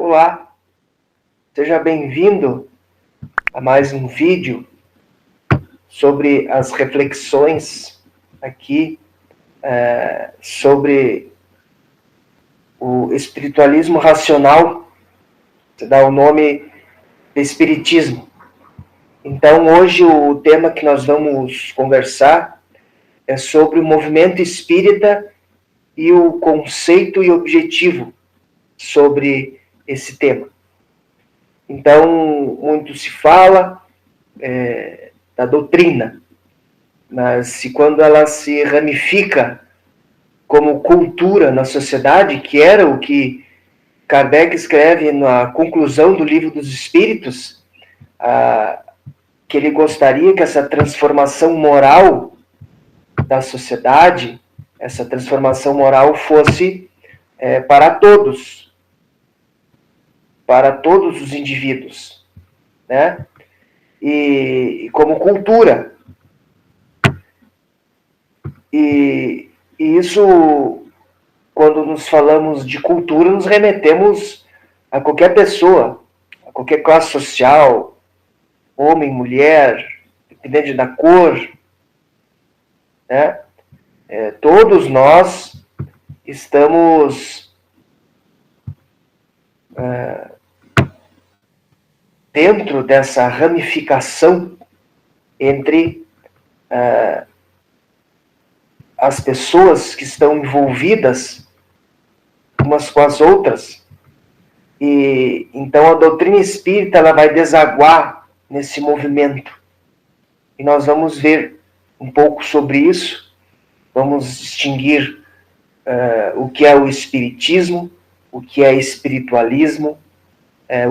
Olá, seja bem-vindo a mais um vídeo sobre as reflexões aqui sobre o espiritualismo racional, que dá o nome de espiritismo. Então, hoje o tema que nós vamos conversar é sobre o movimento espírita e o conceito e objetivo sobre esse tema. Então, muito se fala da doutrina, mas quando ela se ramifica como cultura na sociedade, que era o que Kardec escreve na conclusão do Livro dos Espíritos, que ele gostaria que essa transformação moral da sociedade, essa transformação moral fosse para todos os indivíduos, né? E como cultura. E isso, quando nos falamos de cultura, nos remetemos a qualquer pessoa, a qualquer classe social, homem, mulher, independente da cor, né? Todos nós estamos dentro dessa ramificação entre as pessoas que estão envolvidas umas com as outras. E então a doutrina espírita ela vai desaguar nesse movimento. E nós vamos ver um pouco sobre isso. Vamos distinguir o que é o espiritismo, o que é espiritualismo,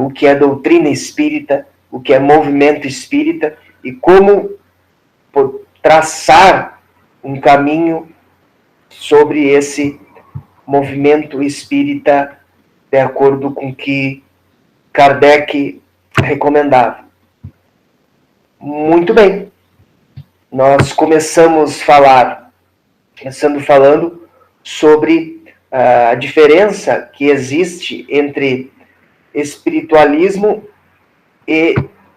o que é doutrina espírita, o que é movimento espírita e como traçar um caminho sobre esse movimento espírita de acordo com o que Kardec recomendava. Muito bem. Nós começando falando sobre a diferença que existe entre espiritualismo e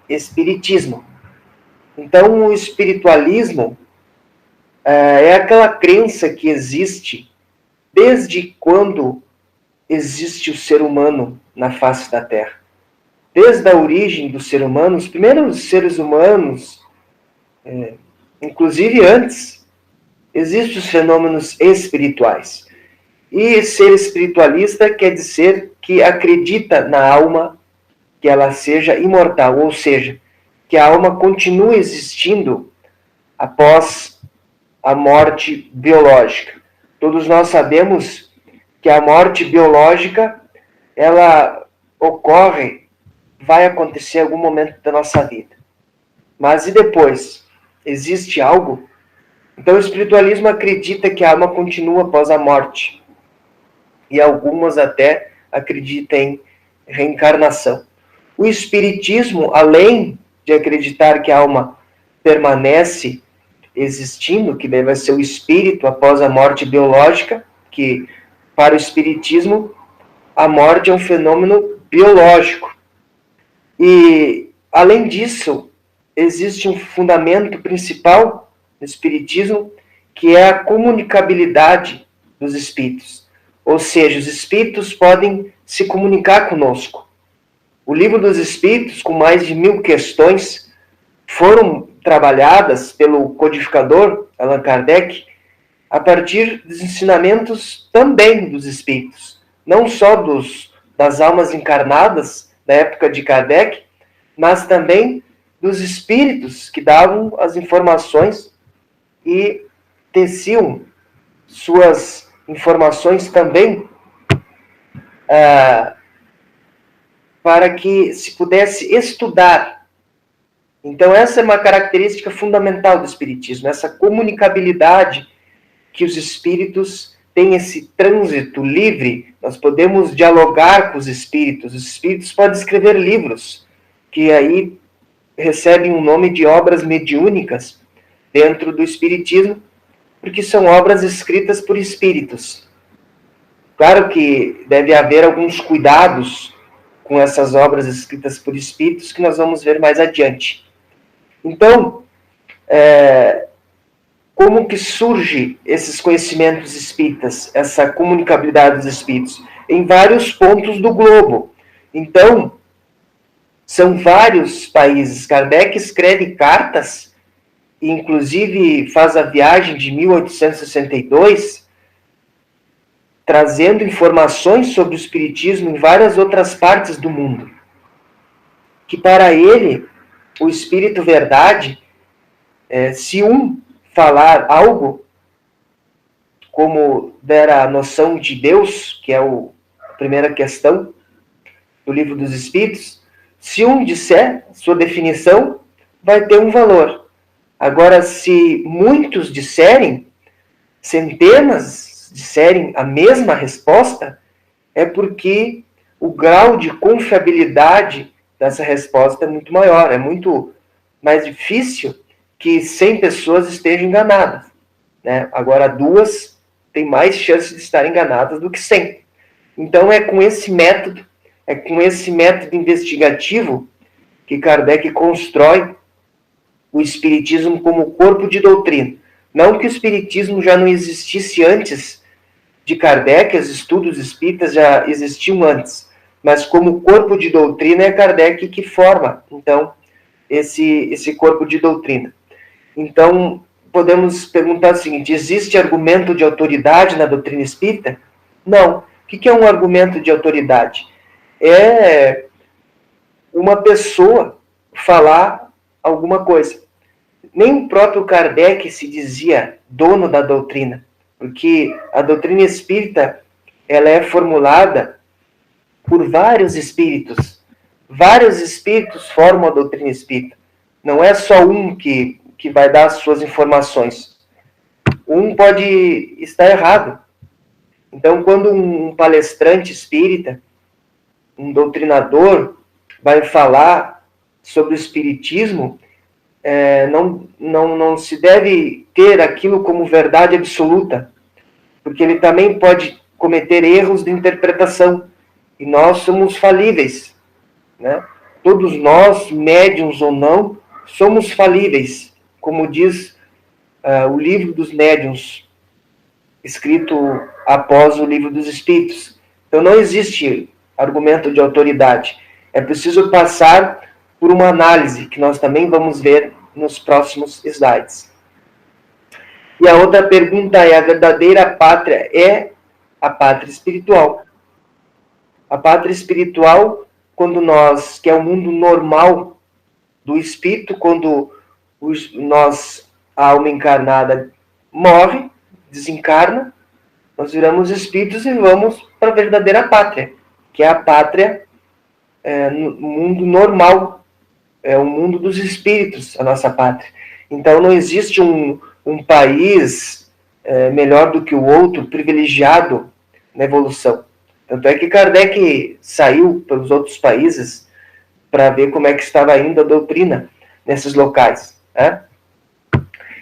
espiritismo. Então, o espiritualismo é aquela crença que existe desde quando existe o ser humano na face da Terra. Desde a origem do ser humano, os primeiros seres humanos, inclusive antes, existem os fenômenos espirituais. E ser espiritualista quer dizer que acredita na alma, que ela seja imortal, ou seja, que a alma continue existindo após a morte biológica. Todos nós sabemos que a morte biológica, ela vai acontecer em algum momento da nossa vida. Mas e depois? Existe algo? Então o espiritualismo acredita que a alma continua após a morte. E algumas até acreditam em reencarnação. O espiritismo, além de acreditar que a alma permanece existindo, que deve ser o espírito após a morte biológica, que para o espiritismo a morte é um fenômeno biológico. E, além disso, existe um fundamento principal no espiritismo, que é a comunicabilidade dos espíritos. Ou seja, os espíritos podem se comunicar conosco. O Livro dos Espíritos, com mais de 1000 questões, foram trabalhadas pelo codificador Allan Kardec a partir dos ensinamentos também dos espíritos, não só das almas encarnadas da época de Kardec, mas também dos espíritos que davam as informações e teciam suas informações também para que se pudesse estudar. Então, essa é uma característica fundamental do espiritismo, essa comunicabilidade que os espíritos têm, esse trânsito livre. Nós podemos dialogar com os espíritos podem escrever livros, que aí recebem o nome de obras mediúnicas dentro do espiritismo, porque são obras escritas por espíritos. Claro que deve haver alguns cuidados com essas obras escritas por espíritos que nós vamos ver mais adiante. Então, como que surge esses conhecimentos espíritas, essa comunicabilidade dos espíritos? Em vários pontos do globo. Então, são vários países. Kardec escreve cartas, inclusive faz a viagem de 1862, trazendo informações sobre o espiritismo em várias outras partes do mundo. Que para ele, o espírito verdade, se um falar algo, como dera a noção de Deus, que é a primeira questão do Livro dos Espíritos, se um disser sua definição, vai ter um valor. Agora, se muitos disserem, centenas disserem a mesma resposta, é porque o grau de confiabilidade dessa resposta é muito maior, é muito mais difícil que 100 pessoas estejam enganadas, né? Agora, 2 têm mais chance de estar enganadas do que 100. Então, é com esse método investigativo que Kardec constrói o Espiritismo como corpo de doutrina. Não que o Espiritismo já não existisse antes de Kardec, os estudos espíritas já existiam antes, mas como corpo de doutrina é Kardec que forma, então, esse corpo de doutrina. Então, podemos perguntar o seguinte: existe argumento de autoridade na doutrina espírita? Não. O que é um argumento de autoridade? É uma pessoa falar alguma coisa. Nem o próprio Kardec se dizia dono da doutrina, porque a doutrina espírita ela é formulada por vários espíritos. Vários espíritos formam a doutrina espírita. Não é só um que vai dar as suas informações. Um pode estar errado. Então, quando um palestrante espírita, um doutrinador, vai falar sobre o espiritismo, não se deve ter aquilo como verdade absoluta, porque ele também pode cometer erros de interpretação, e nós somos falíveis, né? Todos nós, médiuns ou não, somos falíveis, como diz o Livro dos Médiuns, escrito após o Livro dos Espíritos. Então não existe argumento de autoridade. É preciso passar por uma análise, que nós também vamos ver nos próximos slides. E a outra pergunta é: a verdadeira pátria é a pátria espiritual? A pátria espiritual, que é o mundo normal do espírito, quando a alma encarnada morre, desencarna, nós viramos espíritos e vamos para a verdadeira pátria, que é a pátria no mundo normal, é o mundo dos espíritos, a nossa pátria. Então não existe um país melhor do que o outro, privilegiado na evolução. Tanto é que Kardec saiu pelos outros países para ver como é que estava indo a doutrina nesses locais, né?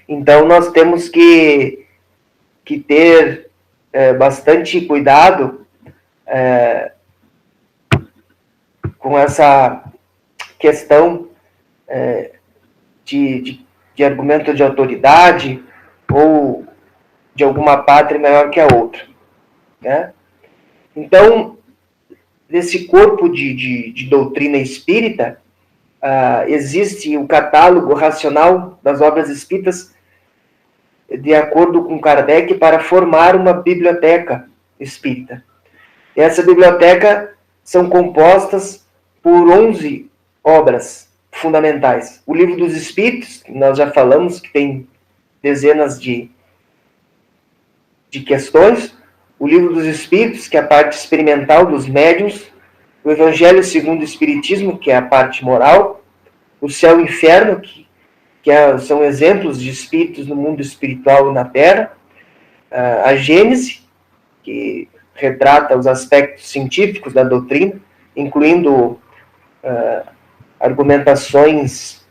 Então nós temos que ter bastante cuidado com essa questão de argumento de autoridade ou de alguma pátria melhor que a outra, né? Então, nesse corpo de doutrina espírita, existe o catálogo racional das obras espíritas, de acordo com Kardec, para formar uma biblioteca espírita. E essa biblioteca são compostas por 11 obras fundamentais. O Livro dos Espíritos, que nós já falamos, que tem dezenas de questões. O Livro dos Espíritos, que é a parte experimental dos médiuns. O Evangelho segundo o Espiritismo, que é a parte moral. O Céu e o Inferno, que são exemplos de espíritos no mundo espiritual e na Terra. A Gênese, que retrata os aspectos científicos da doutrina, incluindo argumentações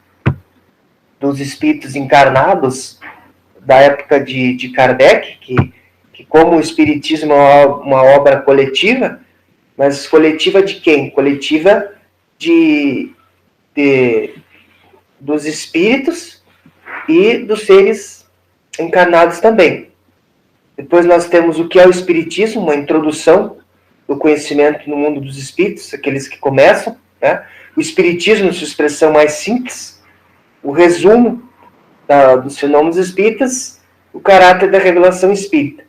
dos espíritos encarnados da época de Kardec, que como o Espiritismo é uma obra coletiva, Mas coletiva de quem? Coletiva dos espíritos e dos seres encarnados também. Depois nós temos o que é o Espiritismo, uma introdução do conhecimento no mundo dos espíritos, aqueles que começam, né? O Espiritismo, sua expressão mais simples, o resumo dos fenômenos espíritas, o caráter da revelação espírita.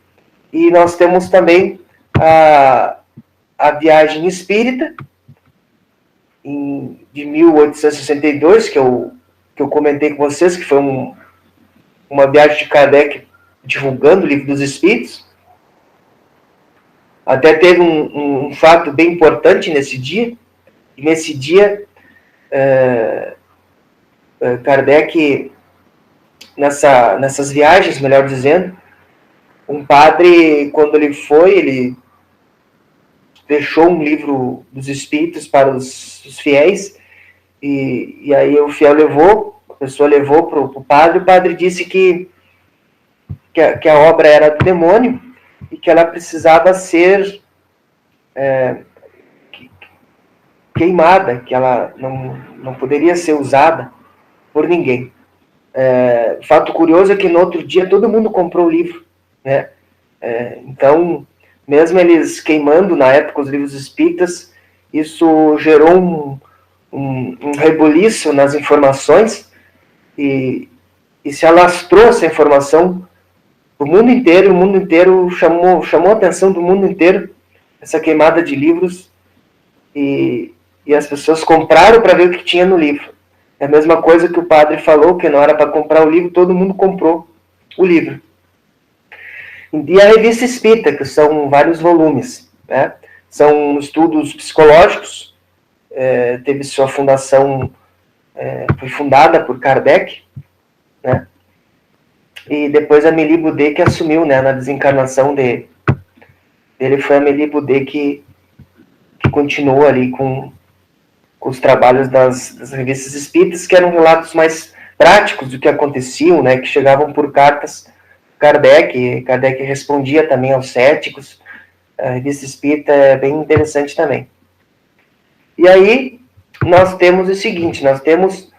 E nós temos também a viagem espírita, de 1862, que eu comentei com vocês, que foi uma viagem de Kardec divulgando o Livro dos Espíritos. Até teve um fato bem importante nesse dia. E nesse dia, Kardec, nessas viagens, melhor dizendo, um padre, quando ele deixou um livro dos Espíritos para os fiéis, e aí o fiel a pessoa levou para o padre disse que a obra era do demônio e que ela precisava ser queimada, que ela não poderia ser usada por ninguém. Fato curioso é que no outro dia todo mundo comprou o livro, né? Então, mesmo eles queimando na época os livros espíritas, isso gerou um rebuliço nas informações e se alastrou essa informação o mundo inteiro. O mundo inteiro chamou a atenção do mundo inteiro essa queimada de livros e as pessoas compraram para ver o que tinha no livro. É a mesma coisa que o padre falou, que não era para comprar o livro, todo mundo comprou o livro. E a Revista Espírita, que são vários volumes, né? São estudos psicológicos, teve sua fundação, foi fundada por Kardec, né? E depois a Amélie Boudet que assumiu, né, na desencarnação dele. Foi a Amélie Boudet que continuou ali com os trabalhos das revistas espíritas, que eram relatos mais práticos do que aconteciam, né, que chegavam por cartas Kardec respondia também aos céticos. A revista espírita é bem interessante também. E aí nós temos o seguinte, nós temos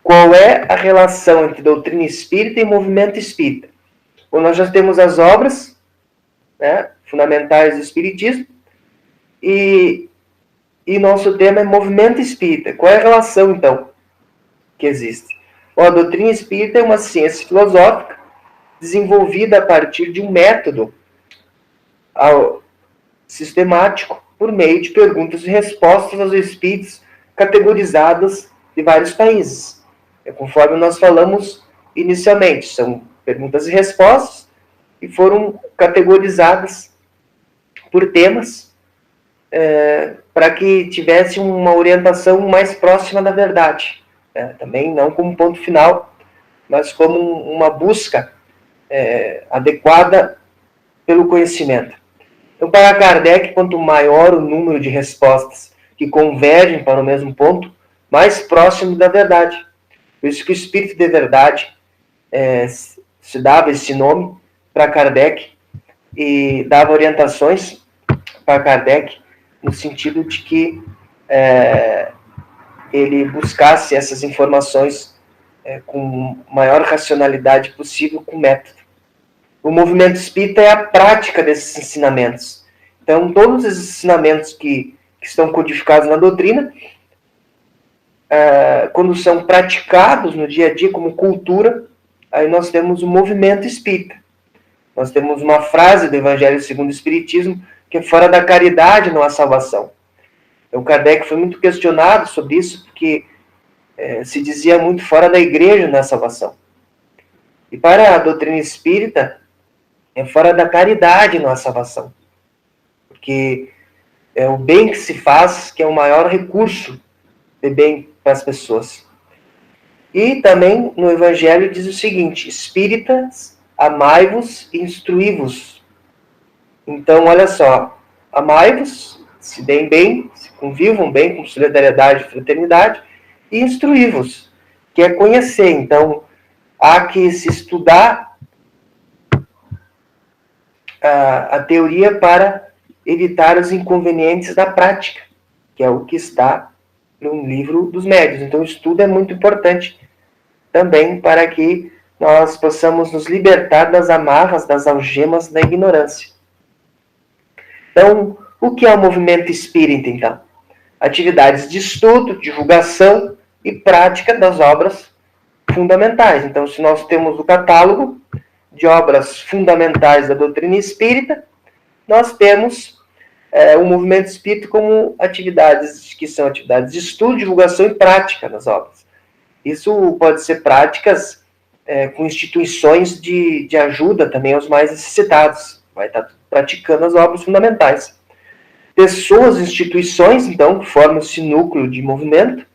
qual é a relação entre doutrina espírita e movimento espírita. Bom, nós já temos as obras, né, fundamentais do espiritismo, e nosso tema é movimento espírita. Qual é a relação, então, que existe? Bom, a doutrina espírita é uma ciência filosófica desenvolvida a partir de um método sistemático por meio de perguntas e respostas aos espíritos categorizados de vários países. Conforme nós falamos inicialmente, são perguntas e respostas e foram categorizadas por temas para que tivesse uma orientação mais próxima da verdade. Também não como ponto final, mas como uma busca adequada pelo conhecimento. Então, para Kardec, quanto maior o número de respostas que convergem para o mesmo ponto, mais próximo da verdade. Por isso que o Espírito de Verdade se dava esse nome para Kardec e dava orientações para Kardec no sentido de que ele buscasse essas informações com maior racionalidade possível, com método. O movimento espírita é a prática desses ensinamentos. Então, todos esses ensinamentos que estão codificados na doutrina, quando são praticados no dia a dia como cultura, aí nós temos o movimento espírita. Nós temos uma frase do Evangelho segundo o Espiritismo, que é fora da caridade não há salvação. Então, Kardec foi muito questionado sobre isso, porque se dizia muito fora da igreja não há salvação. E para a doutrina espírita, fora da caridade não há salvação. Porque é o bem que se faz que é o maior recurso de bem para as pessoas. E também no Evangelho diz o seguinte: espíritas, amai-vos e instruí-vos. Então, olha só, amai-vos, se deem bem, se convivam bem com solidariedade e fraternidade, e instruí-vos, que é conhecer. Então, há que se estudar a teoria para evitar os inconvenientes da prática, que é o que está no livro dos médiuns. Então, o estudo é muito importante também para que nós possamos nos libertar das amarras, das algemas da ignorância. Então, o que é o movimento espírita, então? Atividades de estudo, divulgação e prática das obras fundamentais. Então, se nós temos o catálogo de obras fundamentais da doutrina espírita, nós temos o movimento espírita como atividades que são atividades de estudo, divulgação e prática das obras. Isso pode ser práticas com instituições de ajuda também aos mais necessitados. Vai estar praticando as obras fundamentais. Pessoas e instituições, então, que formam esse núcleo de movimento,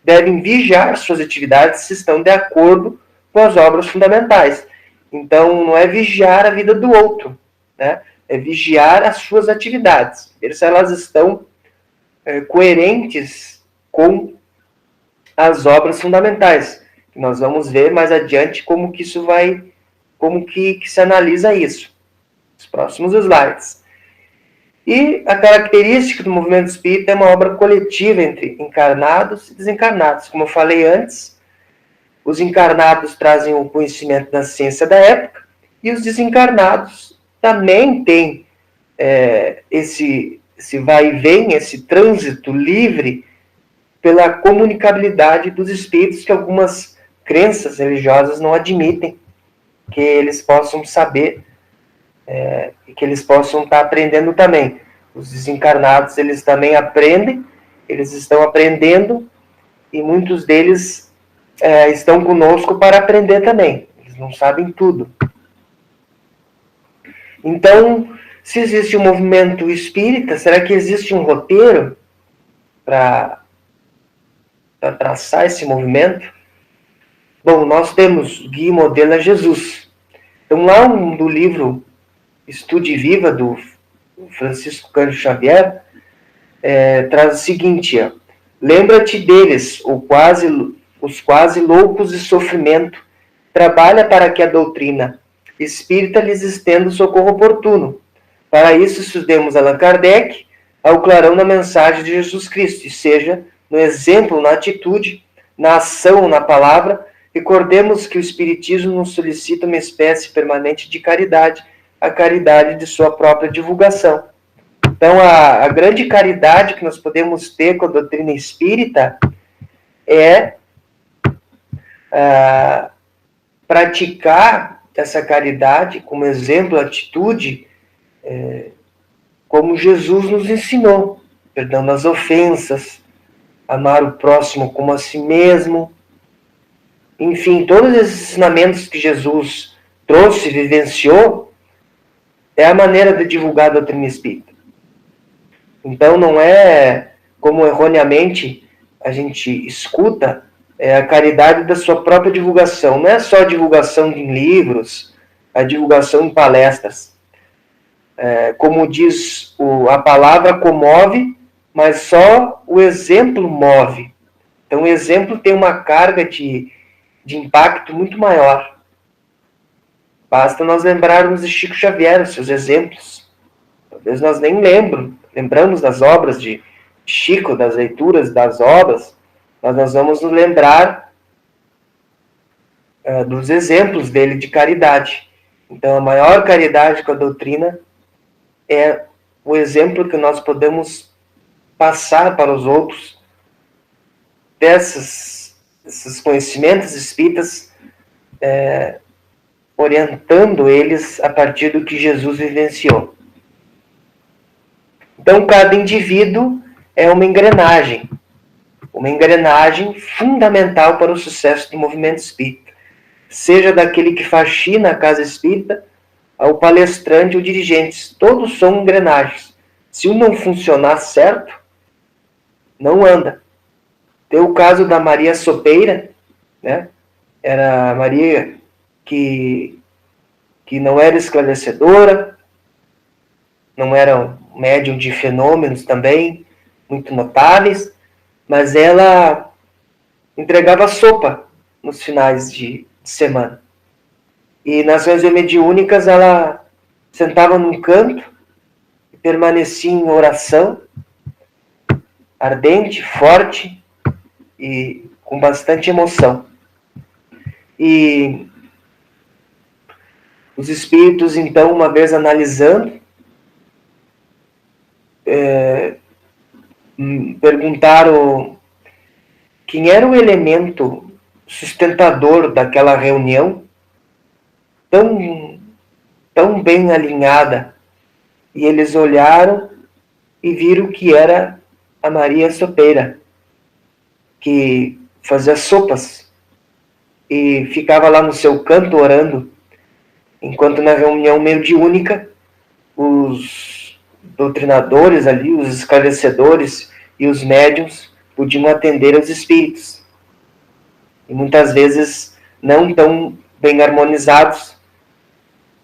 devem vigiar suas atividades se estão de acordo com as obras fundamentais. Então, não é vigiar a vida do outro, né? É vigiar as suas atividades, ver se elas estão coerentes com as obras fundamentais. Nós vamos ver mais adiante como que isso vai, como que se analisa isso, nos próximos slides. E a característica do movimento espírita é uma obra coletiva entre encarnados e desencarnados. Como eu falei antes, os encarnados trazem o conhecimento da ciência da época e os desencarnados também têm esse vai e vem, esse trânsito livre pela comunicabilidade dos espíritos, que algumas crenças religiosas não admitem que eles possam saber e que eles possam estar aprendendo também. Os desencarnados, eles também aprendem, eles estão aprendendo, e muitos deles estão conosco para aprender também. Eles não sabem tudo. Então, se existe um movimento espírita, será que existe um roteiro para traçar esse movimento? Bom, nós temos guia e modelo é Jesus. Então, lá no livro Estude Viva, do Francisco Cândido Xavier, traz o seguinte: lembra-te deles, os quase loucos de sofrimento, trabalha para que a doutrina espírita lhes estenda o socorro oportuno. Para isso, estudemos Allan Kardec, ao clarão da mensagem de Jesus Cristo, e seja no exemplo, na atitude, na ação, na palavra. Recordemos que o Espiritismo nos solicita uma espécie permanente de caridade, a caridade de sua própria divulgação. Então, a grande caridade que nós podemos ter com a doutrina espírita é praticar essa caridade como exemplo, atitude, como Jesus nos ensinou, perdão das ofensas, amar o próximo como a si mesmo. Enfim, todos esses ensinamentos que Jesus trouxe, vivenciou, é a maneira de divulgar a doutrina espírita. Então, não é como erroneamente a gente escuta, a caridade da sua própria divulgação. Não é só a divulgação em livros, a divulgação em palestras. Como diz a palavra comove, mas só o exemplo move. Então, o exemplo tem uma carga de impacto muito maior. Basta nós lembrarmos de Chico Xavier, os seus exemplos. Talvez nós nem lembramos das obras de Chico, das leituras das obras, mas nós vamos nos lembrar dos exemplos dele de caridade. Então, a maior caridade com a doutrina é o exemplo que nós podemos passar para os outros desses conhecimentos espíritas, orientando eles a partir do que Jesus vivenciou. Então, cada indivíduo é uma engrenagem fundamental para o sucesso do movimento espírita. Seja daquele que faxina a casa espírita, ao palestrante ou dirigentes, todos são engrenagens. Se um não funcionar certo, não anda. Tem o caso da Maria Sopeira, né? Era a Maria que não era esclarecedora, não era um médium de fenômenos também, muito notáveis, mas ela entregava sopa nos finais de semana. E nas reuniões mediúnicas ela sentava num canto, permaneci em oração, ardente, forte e com bastante emoção. E os espíritos, então, uma vez analisando, perguntaram quem era o elemento sustentador daquela reunião tão bem alinhada. E eles olharam e viram que era a Maria Sopeira, que fazia sopas e ficava lá no seu canto orando, enquanto na reunião mediúnica os doutrinadores ali, os esclarecedores e os médiuns podiam atender aos espíritos. E muitas vezes não tão bem harmonizados,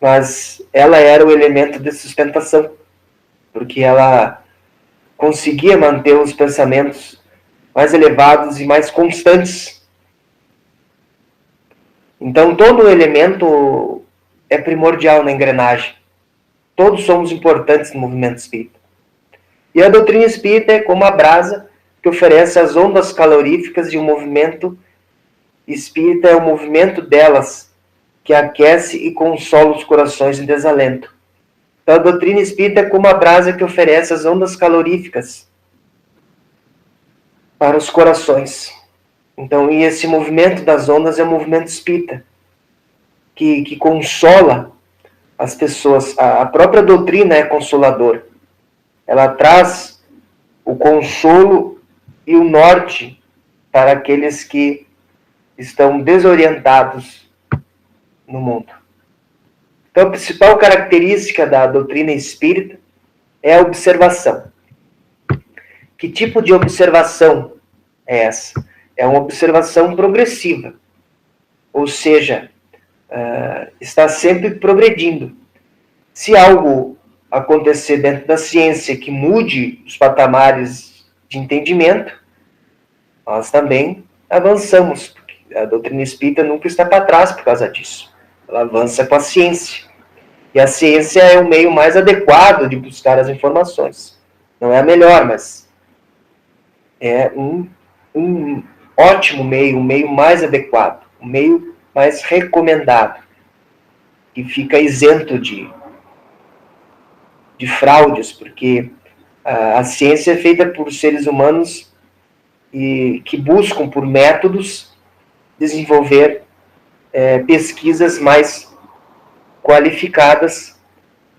mas ela era o elemento de sustentação, porque ela conseguia manter os pensamentos mais elevados e mais constantes. Então, todo elemento é primordial na engrenagem. Todos somos importantes no movimento espírita. E a doutrina espírita é como a brasa que oferece as ondas caloríficas, e o movimento espírita é o movimento delas que aquece e consola os corações em desalento. Então, a doutrina espírita é como a brasa que oferece as ondas caloríficas para os corações. Então, e esse movimento das ondas é o movimento espírita, que consola as pessoas. A própria doutrina é consoladora. Ela traz o consolo e o norte para aqueles que estão desorientados no mundo. Então, a principal característica da doutrina espírita é a observação. Que tipo de observação é essa? É uma observação progressiva, ou seja, está sempre progredindo. Se algo acontecer dentro da ciência que mude os patamares de entendimento, nós também avançamos, porque a doutrina espírita nunca está para trás por causa disso. Ela avança com a ciência. E a ciência é o meio mais adequado de buscar as informações. Não é a melhor, mas é um ótimo meio, um meio mais adequado, um meio mais recomendado, que fica isento de fraudes, porque a ciência é feita por seres humanos e que buscam, por métodos, desenvolver pesquisas mais qualificadas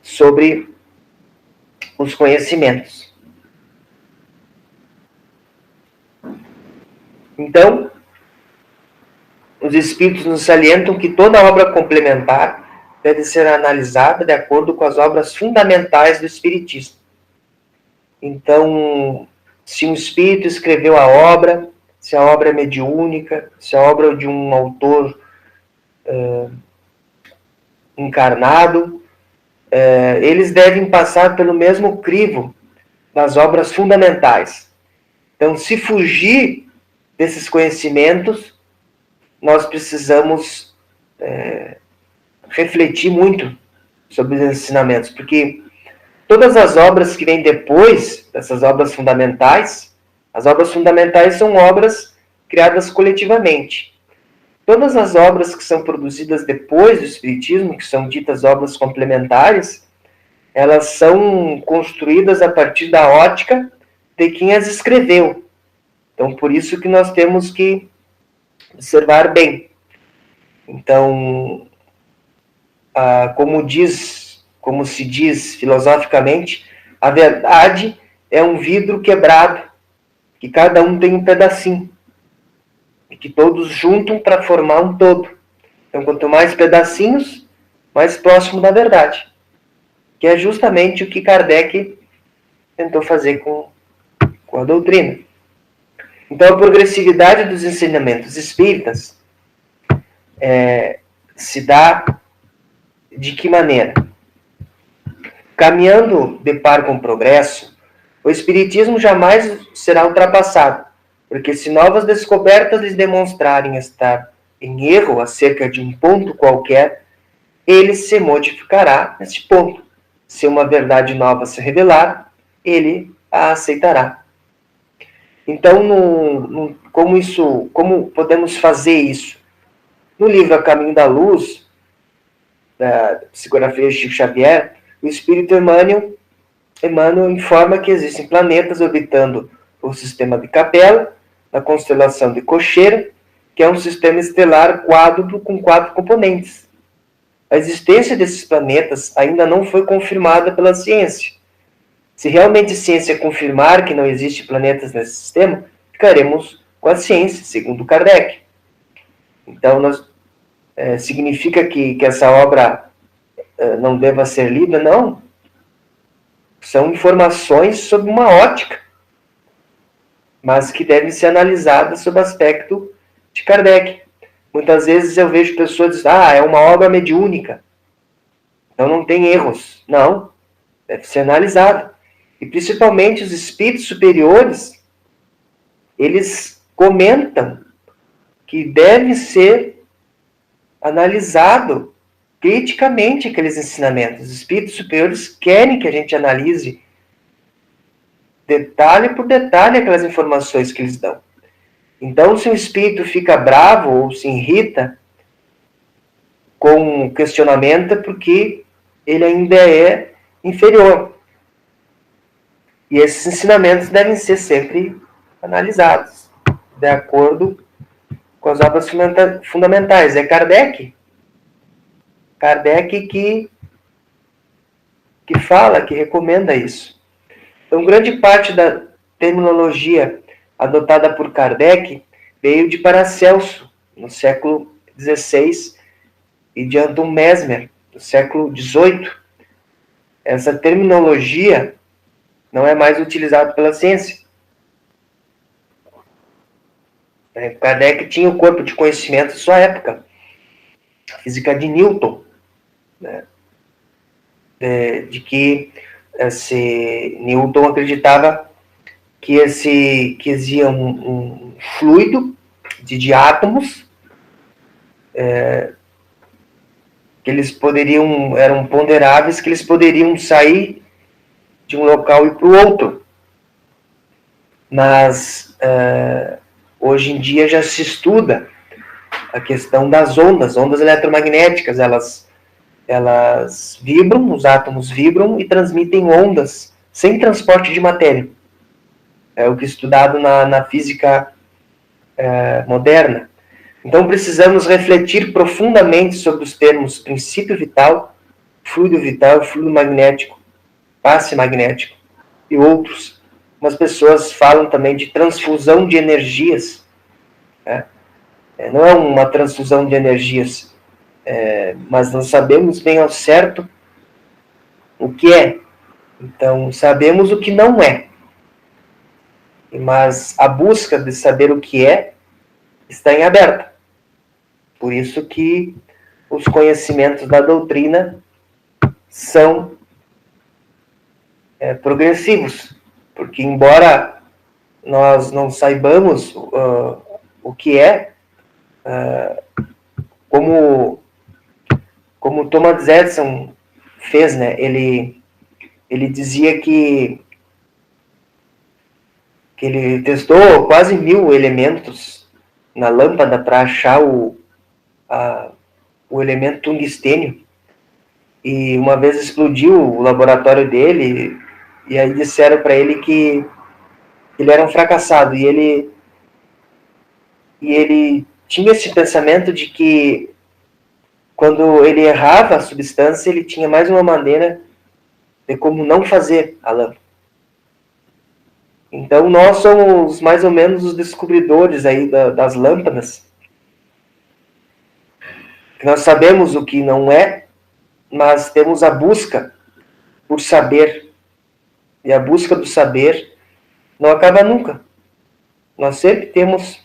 sobre os conhecimentos. Então, os espíritos nos salientam que toda obra complementar deve ser analisada de acordo com as obras fundamentais do espiritismo. Então, se um espírito escreveu a obra, se a obra é mediúnica, se a obra é de um autor encarnado, eles devem passar pelo mesmo crivo das obras fundamentais. Então, se fugir desses conhecimentos, nós precisamos refletir muito sobre os ensinamentos, porque todas as obras que vêm depois dessas obras fundamentais, as obras fundamentais são obras criadas coletivamente. Todas as obras que são produzidas depois do Espiritismo, que são ditas obras complementares, elas são construídas a partir da ótica de quem as escreveu. Então, por isso que nós temos que observar bem. Então, como se diz filosoficamente, a verdade é um vidro quebrado, que cada um tem um pedacinho, e que todos juntam para formar um todo. Então, quanto mais pedacinhos, mais próximo da verdade, que é justamente o que Kardec tentou fazer com a doutrina. Então, a progressividade dos ensinamentos espíritas se dá de que maneira? Caminhando de par com o progresso, o espiritismo jamais será ultrapassado, porque se novas descobertas lhes demonstrarem estar em erro acerca de um ponto qualquer, ele se modificará nesse ponto. se uma verdade nova se revelar, ele a aceitará. Então, como podemos fazer isso? No livro A Caminho da Luz, da psicografia de Chico Xavier, o Espírito Emmanuel informa que existem planetas orbitando o sistema de Capela, na constelação de Cocheira, que é um sistema estelar quádruplo com 4 componentes. A existência desses planetas ainda não foi confirmada pela ciência. Se realmente a ciência confirmar que não existem planetas nesse sistema, ficaremos com a ciência, segundo Kardec. Então, significa que essa obra não deva ser lida? Não. São informações sobre uma ótica, mas que devem ser analisadas sob o aspecto de Kardec. Muitas vezes eu vejo pessoas dizendo, é uma obra mediúnica, então não tem erros. Não, deve ser analisado. E principalmente os espíritos superiores, eles comentam que deve ser analisado criticamente aqueles ensinamentos. Os espíritos superiores querem que a gente analise detalhe por detalhe aquelas informações que eles dão. Então, se o espírito fica bravo ou se irrita com o questionamento, é porque ele ainda é inferior. E esses ensinamentos devem ser sempre analisados, de acordo com as obras fundamentais. É Kardec que fala, que recomenda isso. Então, grande parte da terminologia adotada por Kardec veio de Paracelso, no século XVI, e de Anton Mesmer, no século XVIII. Essa terminologia não é mais utilizada pela ciência. Kardec tinha o corpo de conhecimento de sua época, a física de Newton, né? De que Newton acreditava que existia um fluido de átomos que eles eram ponderáveis, que eles poderiam sair de um local e para o outro. Mas hoje em dia já se estuda a questão das ondas eletromagnéticas. Elas vibram, os átomos vibram e transmitem ondas sem transporte de matéria. É o que é estudado na física moderna. Então precisamos refletir profundamente sobre os termos princípio vital, fluido magnético, passe magnético e outros. Umas pessoas falam também de transfusão de energias. Não é uma transfusão de energias, mas não sabemos bem ao certo o que é. Então, sabemos o que não é. Mas a busca de saber o que é está em aberto. Por isso que os conhecimentos da doutrina são progressivos. Porque, embora nós não saibamos o que é, como Thomas Edison fez, né? Ele dizia que ele testou quase 1000 elementos na lâmpada para achar o elemento tungstênio. E uma vez explodiu o laboratório dele, e aí disseram para ele que ele era um fracassado. E ele tinha esse pensamento de que quando ele errava a substância, ele tinha mais uma maneira de como não fazer a lâmpada. Então, nós somos mais ou menos os descobridores aí das lâmpadas. Nós sabemos o que não é, mas temos a busca por saber. E a busca do saber não acaba nunca. Nós sempre temos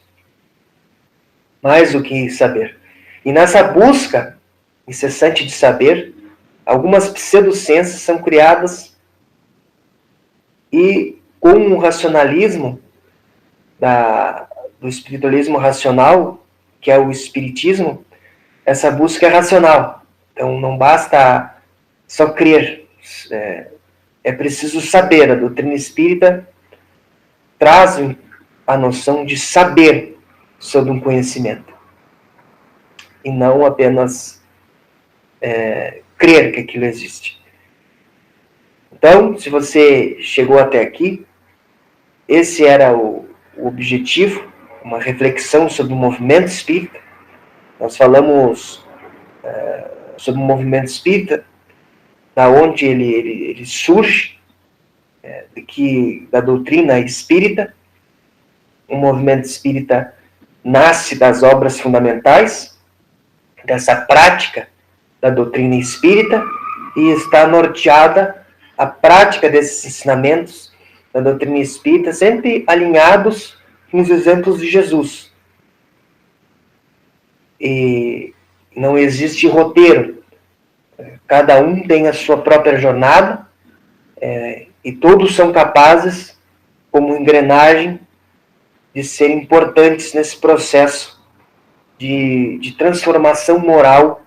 mais o que saber. E nessa busca incessante de saber, algumas pseudociências são criadas e com o racionalismo do espiritualismo racional, que é o espiritismo, essa busca é racional. Então não basta só crer, é preciso saber. A doutrina espírita traz a noção de saber sobre um conhecimento. E não apenas crer que aquilo existe. Então, se você chegou até aqui, esse era o objetivo, uma reflexão sobre o movimento espírita. Nós falamos sobre o movimento espírita, da onde ele surge, da doutrina espírita. O movimento espírita nasce das obras fundamentais, dessa prática da doutrina espírita, e está norteada a prática desses ensinamentos da doutrina espírita, sempre alinhados com os exemplos de Jesus. E não existe roteiro. Cada um tem a sua própria jornada, e todos são capazes, como engrenagem, de ser importantes nesse processo de transformação moral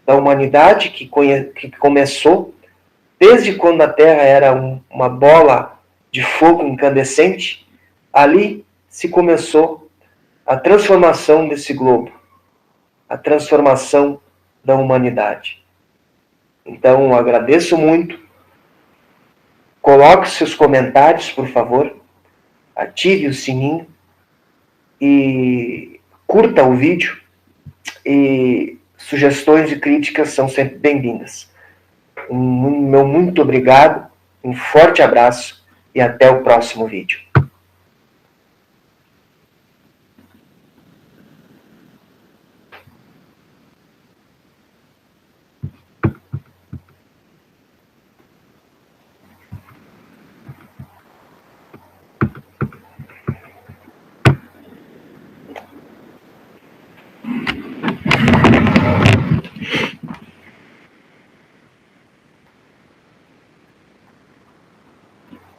da humanidade, que começou desde quando a Terra era uma bola de fogo incandescente. Ali se começou a transformação desse globo, a transformação da humanidade. Então, eu agradeço muito. Coloque seus comentários, por favor. Ative o sininho e curta o vídeo. E sugestões e críticas são sempre bem-vindas. Meu muito obrigado, um forte abraço e até o próximo vídeo.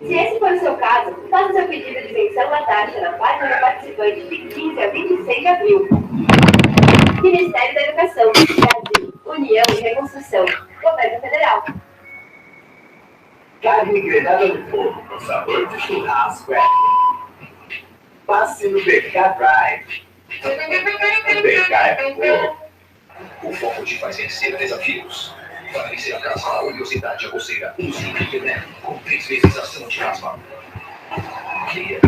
Se esse for o seu caso, faça seu pedido de isenção da taxa na página participante de 15 a 26 de abril. Ministério da Educação, Brasil, União e Reconstrução, Governo Federal. Carne grelhada no forno com sabor de churrasco é. Passe no BK Drive. BK é bom. O foco te faz vencer desafios. Para vencer a caspa, a oleosidade e a coceira, use Eneco com 3 vezes ação de caspa. Cria